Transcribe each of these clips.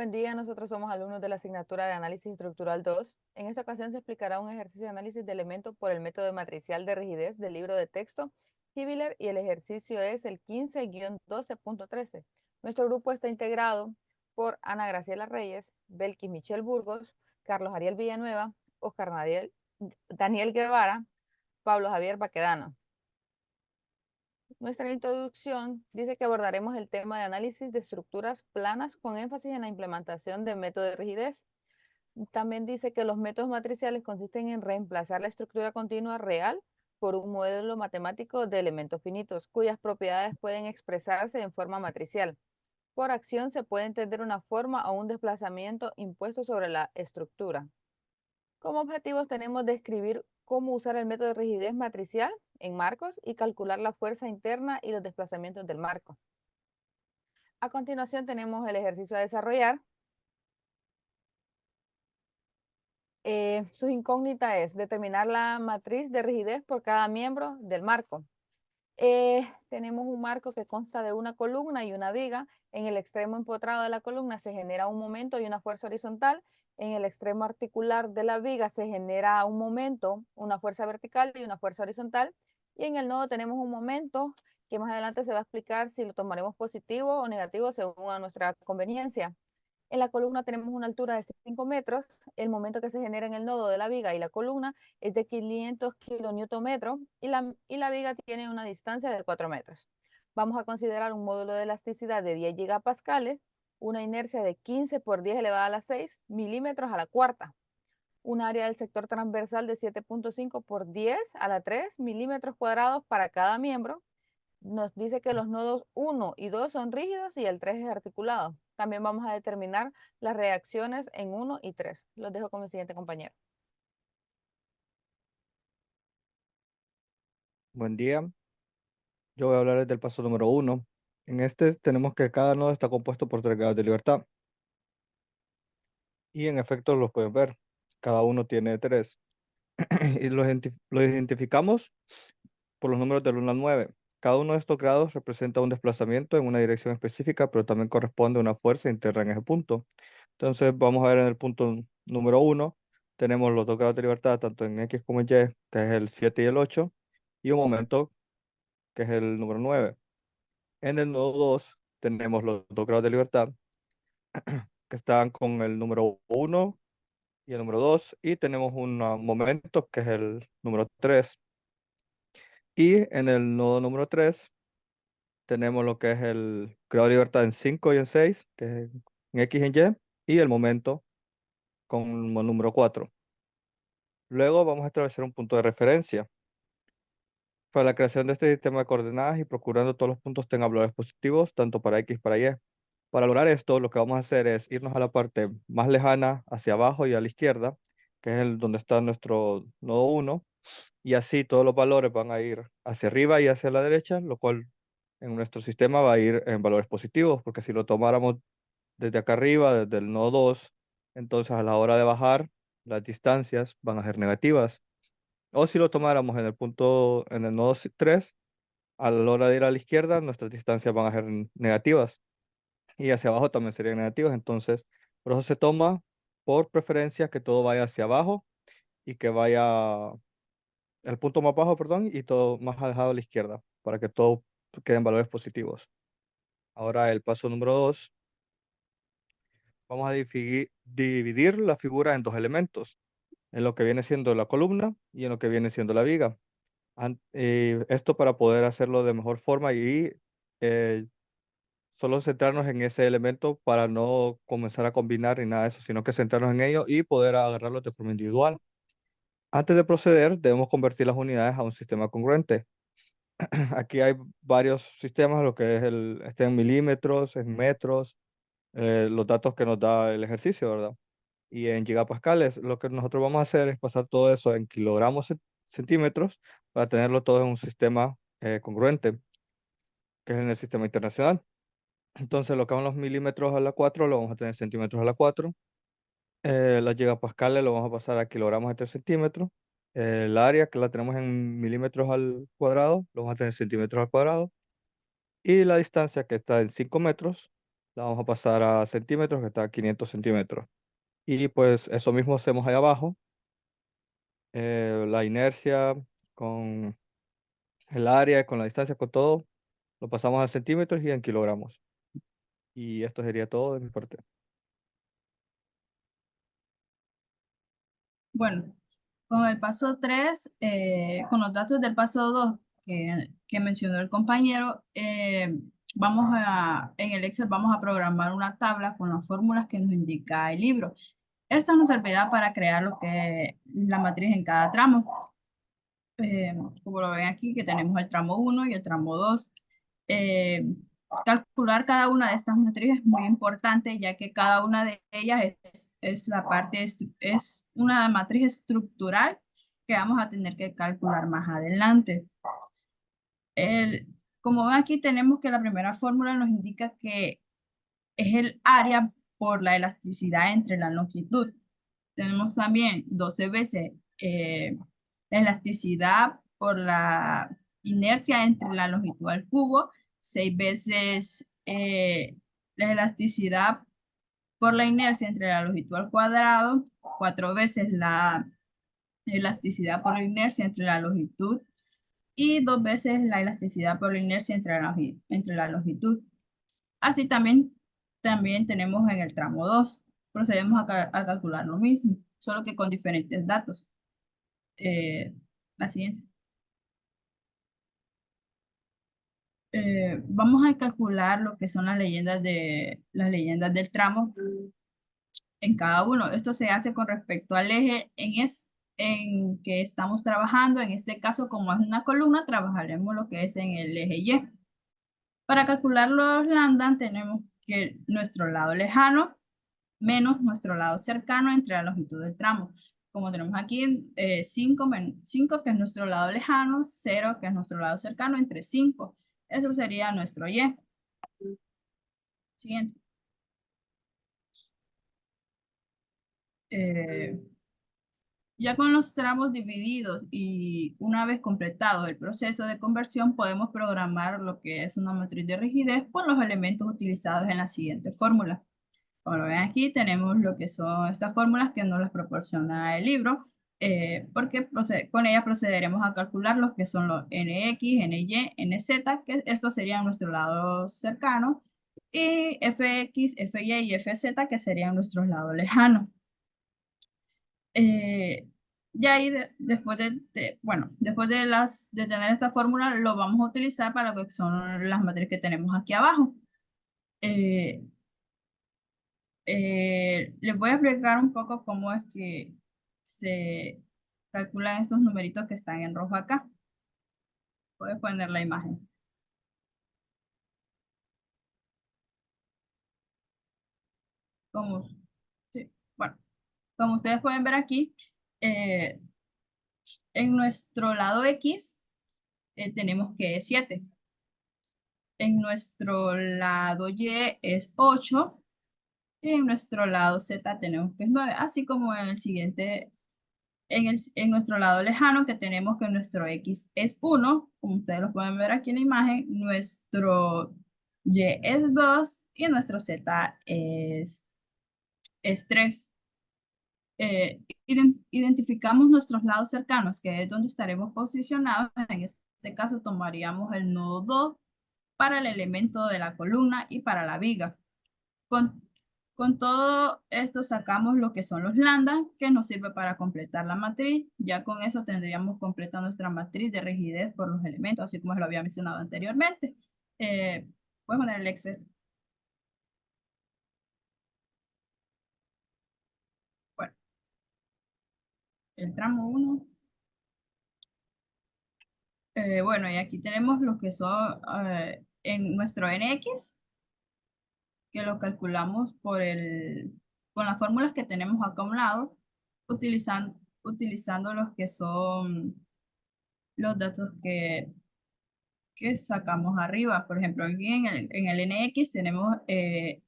Buen día, nosotros somos alumnos de la asignatura de Análisis Estructural 2. En esta ocasión se explicará un ejercicio de análisis de elementos por el método matricial de rigidez del libro de texto Hibbeler y el ejercicio es el 15-12.13. Nuestro grupo está integrado por Ana Graciela Reyes, Belkis Michelle Burgos, Carlos Ariel Villanueva, Daniel Guevara, Pablo Javier Baquedano. Nuestra introducción dice que abordaremos el tema de análisis de estructuras planas con énfasis en la implementación de método de rigidez. También dice que los métodos matriciales consisten en reemplazar la estructura continua real por un modelo matemático de elementos finitos, cuyas propiedades pueden expresarse en forma matricial. Por acción se puede entender una forma o un desplazamiento impuesto sobre la estructura. Como objetivos tenemos describir cómo usar el método de rigidez matricial en marcos y calcular la fuerza interna y los desplazamientos del marco. A continuación tenemos el ejercicio a desarrollar. Su incógnita es determinar la matriz de rigidez por cada miembro del marco. Tenemos un marco que consta de una columna y una viga. En el extremo empotrado de la columna se genera un momento y una fuerza horizontal. En el extremo articular de la viga se genera un momento, una fuerza vertical y una fuerza horizontal. Y en el nodo tenemos un momento que más adelante se va a explicar si lo tomaremos positivo o negativo según a nuestra conveniencia. En la columna tenemos una altura de 5 metros. El momento que se genera en el nodo de la viga y la columna es de 500 kilonewton-metros y la viga tiene una distancia de 4 metros. Vamos a considerar un módulo de elasticidad de 10 gigapascales, una inercia de 15 por 10 elevada a la 6 milímetros a la cuarta, un área del sector transversal de 7.5 por 10 a la 3 milímetros cuadrados para cada miembro. Nos dice que los nodos 1 y 2 son rígidos y el 3 es articulado. También vamos a determinar las reacciones en 1 y 3. Los dejo con mi siguiente compañero. Buen día, yo voy a hablarles del paso número 1. En este tenemos que cada nodo está compuesto por 3 grados de libertad. Y en efecto los pueden ver, cada uno tiene 3. Y los identificamos por los números del 1 al 9. Cada uno de estos grados representa un desplazamiento en una dirección específica, pero también corresponde a una fuerza interna en ese punto. Entonces vamos a ver en el punto número 1, tenemos los 2 grados de libertad, tanto en X como en Y, que es el 7 y el 8, y un momento, que es el número 9. En el nodo 2 tenemos los 2 grados de libertad que están con el número 1 y el número 2 y tenemos un momento que es el número 3. Y en el nodo número 3 tenemos lo que es el grado de libertad en 5 y en 6, que es en X y en Y el momento con el número 4. Luego vamos a establecer un punto de referencia para la creación de este sistema de coordenadas y procurando todos los puntos tengan valores positivos, tanto para X y para Y. Para lograr esto, lo que vamos a hacer es irnos a la parte más lejana, hacia abajo y a la izquierda, que es donde está nuestro nodo 1, y así todos los valores van a ir hacia arriba y hacia la derecha, lo cual en nuestro sistema va a ir en valores positivos, porque si lo tomáramos desde acá arriba, desde el nodo 2, entonces a la hora de bajar, las distancias van a ser negativas. O si lo tomáramos en el punto, en el nodo 3, a la hora de ir a la izquierda, nuestras distancias van a ser negativas y hacia abajo también serían negativos. Entonces, por eso se toma por preferencia que todo vaya hacia abajo y que vaya el punto más bajo, perdón, y todo más alejado a la izquierda, para que todo quede en valores positivos. Ahora el paso número 2, vamos a dividir la figura en dos elementos, en lo que viene siendo la columna y en lo que viene siendo la viga. Esto para poder hacerlo de mejor forma y eh, solo centrarnos en ese elemento para no comenzar a combinar ni nada de eso, sino que centrarnos en ello y poder agarrarlos de forma individual. Antes de proceder, debemos convertir las unidades a un sistema congruente. Aquí hay varios sistemas, lo que es este en milímetros, en metros, los datos que nos da el ejercicio, ¿verdad? Y en gigapascales, lo que nosotros vamos a hacer es pasar todo eso en kilogramos centímetros para tenerlo todo en un sistema congruente, que es en el sistema internacional. Entonces, lo que son los milímetros a la 4 lo vamos a tener en centímetros a la 4. Las gigapascales lo vamos a pasar a kilogramos a 3 centímetros. El área que la tenemos en milímetros al cuadrado lo vamos a tener en centímetros al cuadrado. Y la distancia que está en 5 metros la vamos a pasar a centímetros, que está a 500 centímetros. Y pues eso mismo hacemos ahí abajo, la inercia con el área, con la distancia, con todo, lo pasamos a centímetros y en kilogramos. Y esto sería todo de mi parte. Bueno, con el paso 3, con los datos del paso 2 que mencionó el compañero, en el Excel vamos a programar una tabla con las fórmulas que nos indica el libro. Esta nos servirá para crear lo que es la matriz en cada tramo. Como lo ven aquí, que tenemos el tramo 1 y el tramo 2. Eh, Calcular cada una de estas matrices es muy importante, ya que cada una de ellas es la parte, es una matriz estructural que vamos a tener que calcular más adelante. El, Como ven aquí, tenemos que la primera fórmula nos indica que es el área por la elasticidad entre la longitud. Tenemos también 12 veces la elasticidad por la inercia entre la longitud al cubo, 6 veces la elasticidad por la inercia entre la longitud al cuadrado, 4 veces la elasticidad por la inercia entre la longitud y 2 veces la elasticidad por la inercia entre la longitud. Así también tenemos en el tramo 2. Procedemos a calcular lo mismo, solo que con diferentes datos. La siguiente. Vamos a calcular lo que son las leyendas del tramo en cada uno. Esto se hace con respecto al eje en que estamos trabajando. En este caso, como es una columna, trabajaremos lo que es en el eje Y. Para calcular los lambda tenemos que nuestro lado lejano menos nuestro lado cercano entre la longitud del tramo. Como tenemos aquí 5, 5, que es nuestro lado lejano, 0, que es nuestro lado cercano, entre 5. Eso sería nuestro Y. Siguiente. Eh, ya con los tramos divididos y una vez completado el proceso de conversión, podemos programar lo que es una matriz de rigidez por los elementos utilizados en la siguiente fórmula. Como lo ven aquí, tenemos lo que son estas fórmulas que nos las proporciona el libro, porque con ellas procederemos a calcular los que son los NX, NY, NZ, que esto sería nuestro lado cercano, y FX, FY y FZ, que serían nuestros lados lejanos. Ya ahí, después de tener esta fórmula, lo vamos a utilizar para lo que son las matrices que tenemos aquí abajo. Les voy a explicar un poco cómo es que se calculan estos numeritos que están en rojo acá. Voy a poner la imagen. Como, sí, bueno, como ustedes pueden ver aquí, eh, en nuestro lado X tenemos que es 7. En nuestro lado Y es 8. Y en nuestro lado Z tenemos que es 9. Así como en el siguiente. En nuestro lado lejano, que tenemos que nuestro X es 1, como ustedes lo pueden ver aquí en la imagen, nuestro Y es 2 y nuestro Z es 3. Identificamos nuestros lados cercanos, que es donde estaremos posicionados. En este caso tomaríamos el nodo 2 para el elemento de la columna y para la viga. Con, con todo esto sacamos lo que son los lambda, que nos sirve para completar la matriz. Ya con eso tendríamos completa nuestra matriz de rigidez por los elementos, así como lo había mencionado anteriormente. Voy a poner el Excel. Bueno, el tramo 1. Bueno, y aquí tenemos lo que son en nuestro NX, que lo calculamos con las fórmulas que tenemos acá a un lado, utilizando los que son los datos que sacamos arriba. Por ejemplo, aquí en el NX tenemos el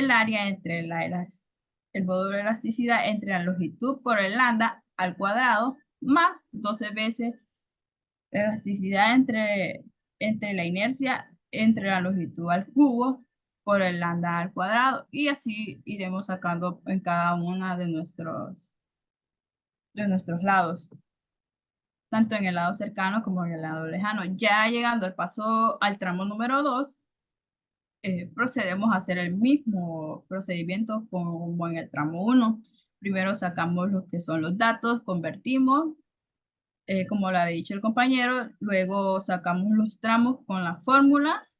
área entre el módulo de elasticidad entre la longitud por el lambda al cuadrado más 12 veces la elasticidad entre la inercia entre la longitud al cubo por el lambda al cuadrado y así iremos sacando en cada una de nuestros lados, tanto en el lado cercano como en el lado lejano. Ya llegando al paso al tramo número 2, procedemos a hacer el mismo procedimiento como en el tramo 1. Primero sacamos lo que son los datos, convertimos, como lo había dicho el compañero, luego sacamos los tramos con las fórmulas,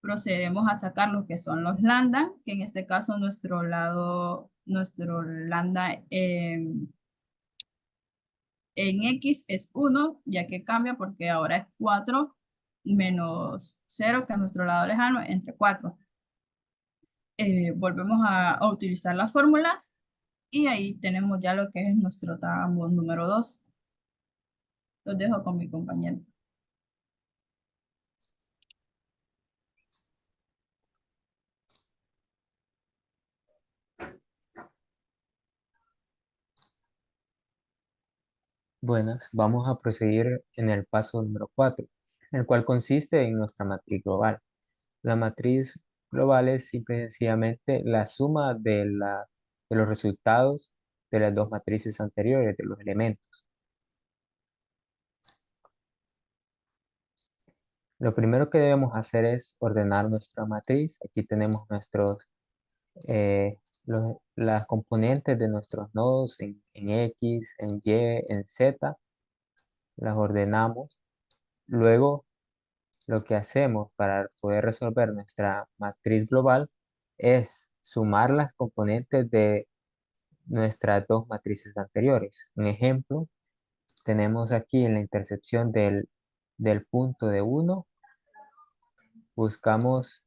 procedemos a sacar lo que son los lambda, que en este caso nuestro lambda en X es 1, ya que cambia porque ahora es 4 menos 0, que es nuestro lado lejano, entre 4. Volvemos a utilizar las fórmulas y ahí tenemos ya lo que es nuestro tramo número 2. Los dejo con mi compañero. Buenas, vamos a proseguir en el paso número 4, el cual consiste en nuestra matriz global. La matriz global es simple y sencillamente la suma de los resultados de las dos matrices anteriores de los elementos. Lo primero que debemos hacer es ordenar nuestra matriz. Aquí tenemos eh, las componentes de nuestros nodos en X, en Y, en Z. Las ordenamos. Luego, lo que hacemos para poder resolver nuestra matriz global es sumar las componentes de nuestras dos matrices anteriores. Un ejemplo, tenemos aquí en la intersección del punto de 1, buscamos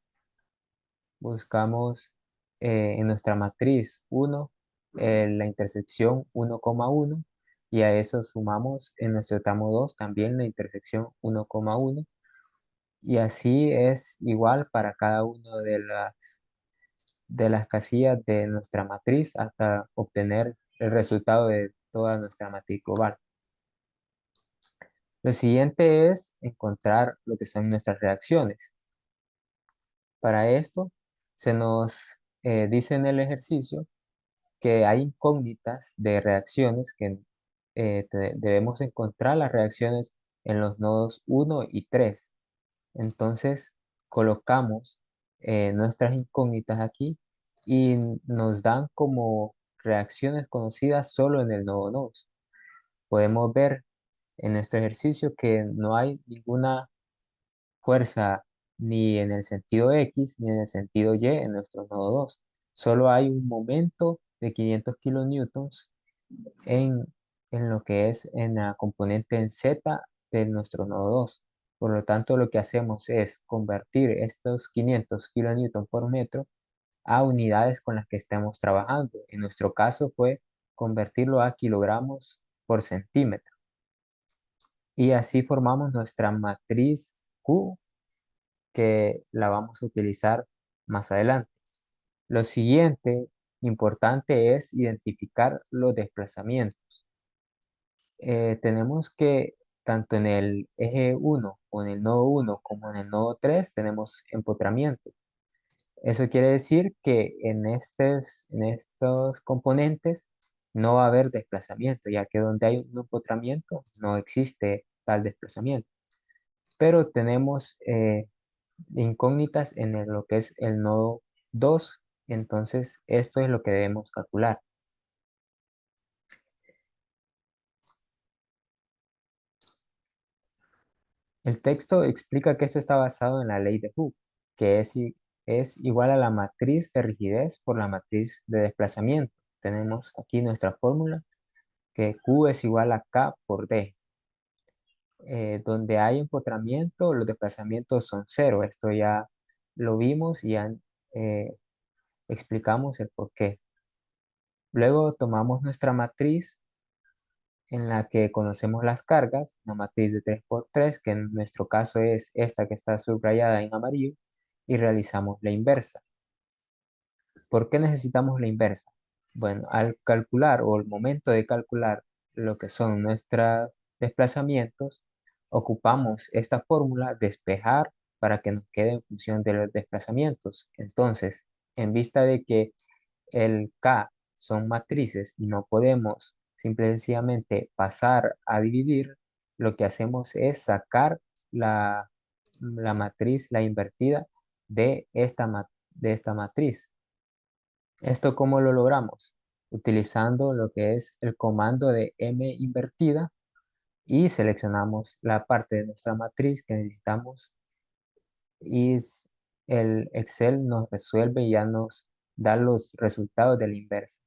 en nuestra matriz 1 la intersección 1,1 y a eso sumamos en nuestro tramo 2 también la intersección 1,1 y así es igual para cada una de las casillas de nuestra matriz hasta obtener el resultado de toda nuestra matriz global. Lo siguiente es encontrar lo que son nuestras reacciones. Para esto se nos dice en el ejercicio que hay incógnitas de reacciones que debemos encontrar las reacciones en los nodos 1 y 3. Entonces colocamos nuestras incógnitas aquí y nos dan como reacciones conocidas solo en el nodo 2. Podemos ver en nuestro ejercicio que no hay ninguna fuerza ni en el sentido X ni en el sentido Y en nuestro nodo 2. Solo hay un momento de 500 kilonewtons en, en lo que es en la componente en Z de nuestro nodo 2. Por lo tanto, lo que hacemos es convertir estos 500 kilonewtons por metro a unidades con las que estemos trabajando. En nuestro caso fue convertirlo a kilogramos por centímetro. Y así formamos nuestra matriz Q, que la vamos a utilizar más adelante. Lo siguiente importante es identificar los desplazamientos. Tenemos que tanto en el eje 1 o en el nodo 1 como en el nodo 3 tenemos empotramiento. Eso quiere decir que en estos componentes no va a haber desplazamiento, ya que donde hay un empotramiento no existe tal desplazamiento. Pero tenemos incógnitas en lo que es el nodo 2, entonces esto es lo que debemos calcular. El texto explica que esto está basado en la ley de Hooke, que es igual a la matriz de rigidez por la matriz de desplazamiento. Tenemos aquí nuestra fórmula, que Q es igual a K por D. Donde hay empotramiento, los desplazamientos son cero. Esto ya lo vimos y ya eh, explicamos el por qué. Luego tomamos nuestra matriz en la que conocemos las cargas, una matriz de 3×3, que en nuestro caso es esta que está subrayada en amarillo, y realizamos la inversa. ¿Por qué necesitamos la inversa? Bueno, al calcular o al momento de calcular lo que son nuestros desplazamientos, ocupamos esta fórmula, despejar para que nos quede en función de los desplazamientos. Entonces, en vista de que el K son matrices y no podemos simple y sencillamente pasar a dividir, lo que hacemos es sacar la matriz, la invertida de esta matriz. ¿Esto cómo lo logramos? Utilizando lo que es el comando de M invertida y seleccionamos la parte de nuestra matriz que necesitamos y el Excel nos resuelve y ya nos da los resultados de la inversa.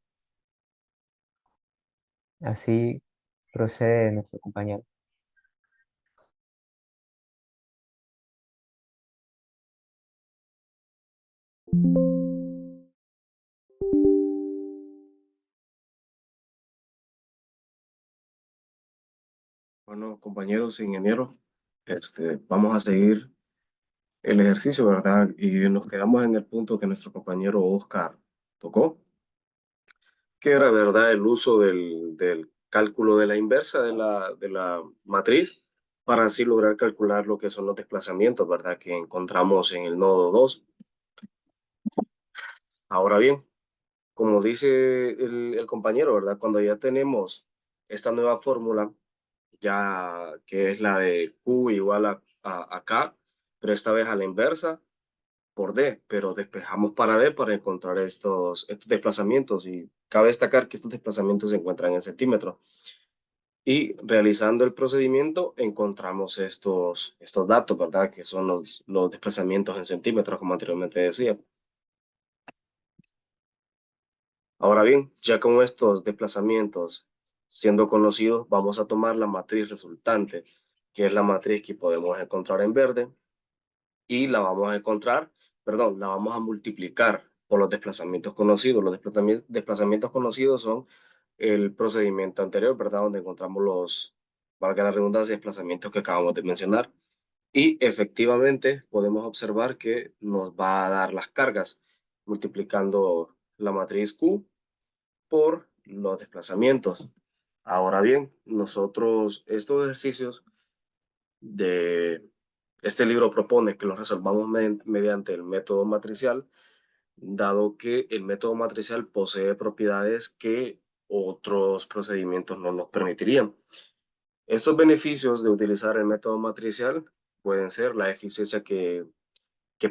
Así procede nuestro compañero. Bueno, compañeros ingenieros, vamos a seguir el ejercicio, ¿verdad? Y nos quedamos en el punto que nuestro compañero Oscar tocó, que era, ¿verdad?, el uso del cálculo de la inversa de la matriz para así lograr calcular lo que son los desplazamientos, ¿verdad?, que encontramos en el nodo 2. Ahora bien, como dice el compañero, ¿verdad?, cuando ya tenemos esta nueva fórmula, ya que es la de Q igual a K, pero esta vez a la inversa por D, pero despejamos para D para encontrar estos desplazamientos y cabe destacar que estos desplazamientos se encuentran en centímetros. Y realizando el procedimiento encontramos estos datos, ¿verdad? Que son los desplazamientos en centímetros, como anteriormente decía. Ahora bien, ya con estos desplazamientos siendo conocidos, vamos a tomar la matriz resultante, que es la matriz que podemos encontrar en verde, y la vamos a encontrar, perdón, la vamos a multiplicar por los desplazamientos conocidos. Los desplazamientos conocidos son el procedimiento anterior, ¿verdad? Donde encontramos los, valga la redundancia, desplazamientos que acabamos de mencionar. Y efectivamente podemos observar que nos va a dar las cargas multiplicando la matriz Q por los desplazamientos. Ahora bien, nosotros estos ejercicios de este libro propone que los resolvamos mediante el método matricial, dado que el método matricial posee propiedades que otros procedimientos no nos permitirían. Estos beneficios de utilizar el método matricial pueden ser la eficiencia que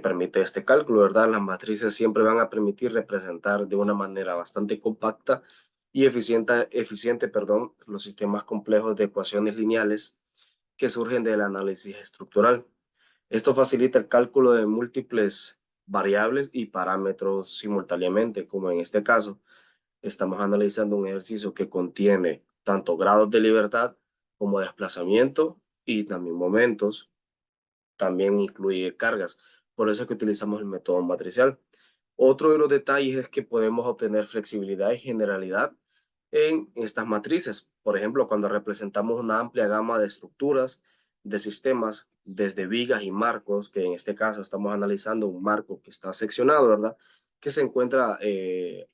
permite este cálculo, ¿verdad? Las matrices siempre van a permitir representar de una manera bastante compacta y eficiente, perdón, los sistemas complejos de ecuaciones lineales que surgen del análisis estructural. Esto facilita el cálculo de múltiples variables y parámetros simultáneamente, como en este caso. Estamos analizando un ejercicio que contiene tanto grados de libertad como desplazamiento y también momentos. También incluye cargas. Por eso es que utilizamos el método matricial. Otro de los detalles es que podemos obtener flexibilidad y generalidad en estas matrices. Por ejemplo, cuando representamos una amplia gama de estructuras, de sistemas, desde vigas y marcos, que en este caso estamos analizando un marco que está seccionado, ¿verdad? Que se encuentra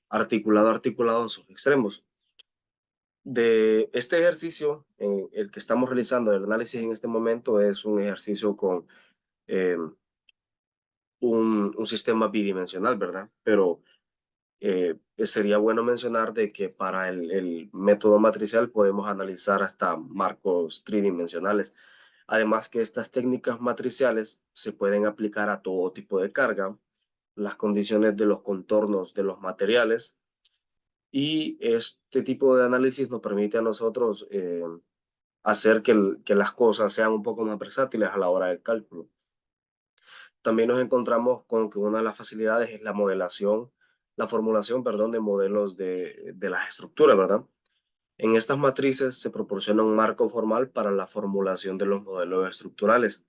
articulado en sus extremos. De este ejercicio, el que estamos realizando, el análisis en este momento, es un ejercicio con eh, un sistema bidimensional, ¿verdad? Pero sería bueno mencionar de que para el método matricial podemos analizar hasta marcos tridimensionales. Además que estas técnicas matriciales se pueden aplicar a todo tipo de carga, las condiciones de los contornos de los materiales, y este tipo de análisis nos permite a nosotros hacer que las cosas sean un poco más versátiles a la hora del cálculo. También nos encontramos con que una de las facilidades es la formulación, perdón, de modelos de las estructuras, ¿verdad? En estas matrices se proporciona un marco formal para la formulación de los modelos estructurales.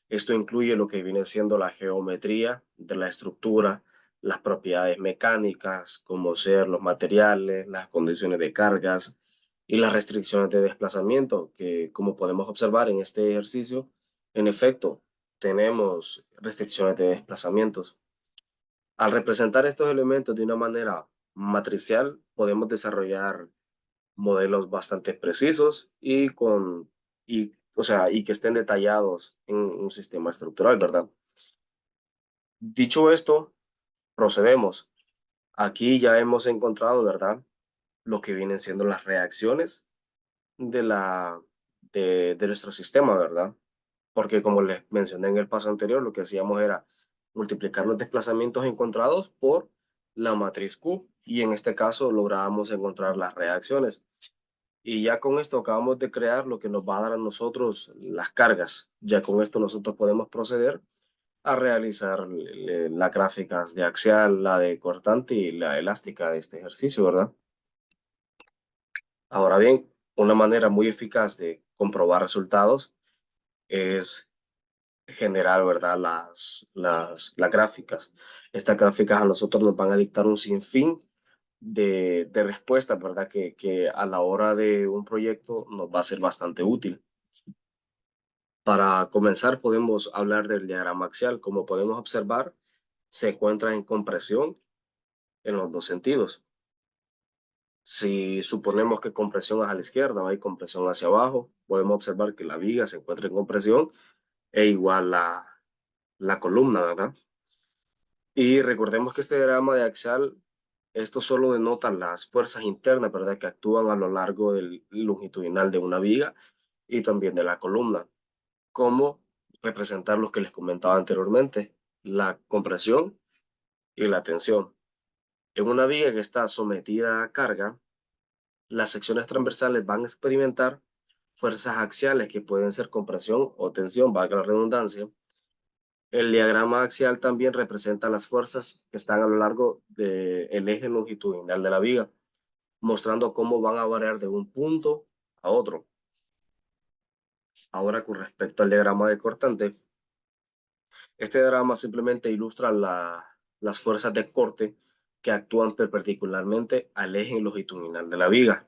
Esto incluye lo que viene siendo la geometría de la estructura, las propiedades mecánicas, como ser los materiales, las condiciones de cargas y las restricciones de desplazamiento, que como podemos observar en este ejercicio, en efecto, tenemos restricciones de desplazamientos. Al representar estos elementos de una manera matricial, podemos desarrollar modelos bastante precisos y o sea, y que estén detallados en un sistema estructural, ¿verdad? Dicho esto, procedemos. Aquí ya hemos encontrado, ¿verdad?, lo que vienen siendo las reacciones de nuestro sistema, ¿verdad? Porque como les mencioné en el paso anterior, lo que hacíamos era multiplicar los desplazamientos encontrados por la matriz Q, y en este caso lográbamos encontrar las reacciones. Y ya con esto acabamos de crear lo que nos va a dar a nosotros las cargas. Ya con esto nosotros podemos proceder a realizar las gráficas de axial, la de cortante y la elástica de este ejercicio, ¿verdad? Ahora bien, una manera muy eficaz de comprobar resultados es generar, ¿verdad?, las gráficas. Estas gráficas a nosotros nos van a dictar un sinfín de respuestas, ¿verdad?, que a la hora de un proyecto nos va a ser bastante útil. Para comenzar, podemos hablar del diagrama axial. Como podemos observar, se encuentra en compresión en los dos sentidos. Si suponemos que compresión es a la izquierda, hay compresión hacia abajo, podemos observar que la viga se encuentra en compresión e igual la columna, ¿verdad? Y recordemos que este diagrama de axial, esto solo denota las fuerzas internas, ¿verdad?, que actúan a lo largo del longitudinal de una viga y también de la columna, como representar los que les comentaba anteriormente, la compresión y la tensión. En una viga que está sometida a carga, las secciones transversales van a experimentar fuerzas axiales que pueden ser compresión o tensión, valga la redundancia. El diagrama axial también representa las fuerzas que están a lo largo del eje longitudinal de la viga, mostrando cómo van a variar de un punto a otro. Ahora, con respecto al diagrama de cortante, este diagrama simplemente ilustra las fuerzas de corte que actúan perpendicularmente al eje longitudinal de la viga,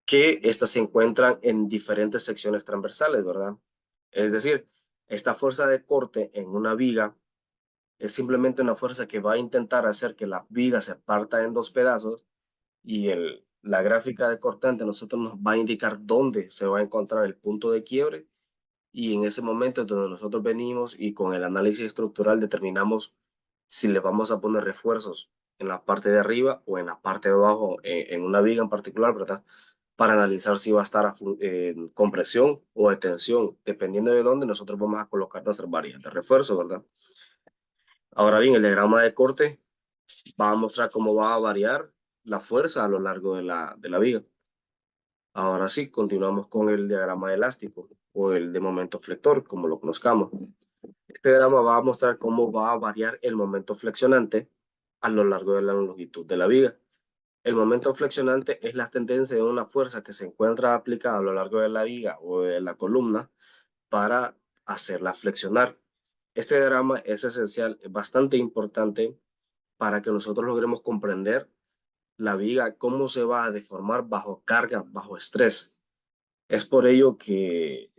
que estas se encuentran en diferentes secciones transversales, ¿verdad? Es decir, esta fuerza de corte en una viga es simplemente una fuerza que va a intentar hacer que la viga se parta en dos pedazos, y la gráfica de cortante a nosotros nos va a indicar dónde se va a encontrar el punto de quiebre, y en ese momento es donde nosotros venimos y con el análisis estructural determinamos si le vamos a poner refuerzos en la parte de arriba o en la parte de abajo, en una viga en particular, ¿verdad?, para analizar si va a estar en compresión o de tensión. Dependiendo de dónde, nosotros vamos a colocar nuestras variantes de refuerzo, ¿verdad? Ahora bien, el diagrama de corte va a mostrar cómo va a variar la fuerza a lo largo de la viga. Ahora sí, continuamos con el diagrama elástico o el de momento flector, como lo conozcamos. Este diagrama va a mostrar cómo va a variar el momento flexionante a lo largo de la longitud de la viga. El momento flexionante es la tendencia de una fuerza que se encuentra aplicada a lo largo de la viga o de la columna para hacerla flexionar. Este diagrama es esencial, es bastante importante para que nosotros logremos comprender la viga, cómo se va a deformar bajo carga, bajo estrés. Es por ello que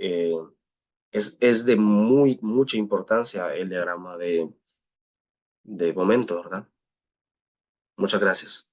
es de mucha importancia el diagrama de momento, ¿verdad? Muchas gracias.